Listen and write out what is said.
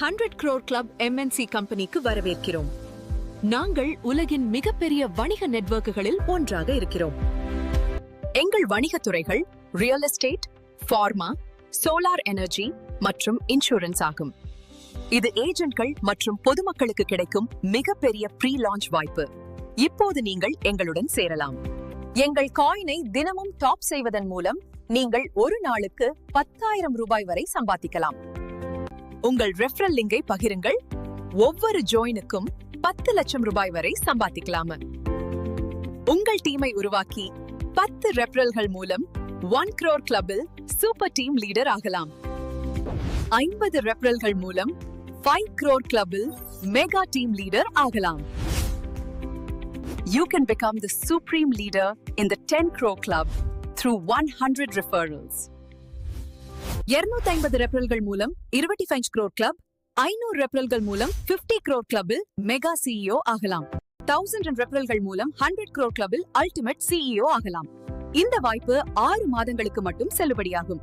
100 crore club MNC கம்பெனிக்கு வரவேற்கிறோம். நாங்கள் உலகின் மிகப்பெரிய வணிக நெட்வொர்க்குகளில் ஒன்றாக இருக்கிறோம். எங்கள் வணிகத் துறைகள் real estate, pharma, solar energy மற்றும் இன்சூரன்ஸ் ஆகும். இது ஏஜென்ட்கள் மற்றும் பொதுமக்களுக்கு கிடைக்கும் மிகப்பெரிய ப்ரீ லான்ச் வாய்ப்பு. இப்போது நீங்கள் எங்களுடன் சேரலாம். எங்கள் காயினை தினமும் டாப் செய்வதன் மூலம் நீங்கள் ஒரு நாளுக்கு 10,000 ரூபாய் வரை சம்பாதிக்கலாம். உங்கள் ரெஃபரல் லிங்கை பகிருங்கள். ஒவ்வொரு ஜாயினுக்கும் 10 லட்சம் ரூபாய் வரை சம்பாதிக்கலாம். உங்கள் டீமை உருவாக்கி 10 ரெஃபரல்கள் மூலம் 1 crore கிளப்பில் சூப்பர் டீம் லீடர் ஆகலாம். 50 ரெஃபரல்கள் மூலம் 5 crore கிளப்பில் மெகா டீம் லீடர் ஆகலாம். You can become the supreme leader in the 10 crore club through 100 referrals. 250 ரெஃபரல்கள் மூலம் 25 crore club, 500 ரெஃபரல்கள் மூலம் 50 crore clubல் மெகா CEO ஆகலாம். 1000 ரெஃபரல்கள் மூலம் 100 crore clubல் அல்டிமேட் CEO ஆகலாம். இந்த வாய்ப்பு 6 மாதங்களுக்கு மட்டும் செல்லுபடியாகும்.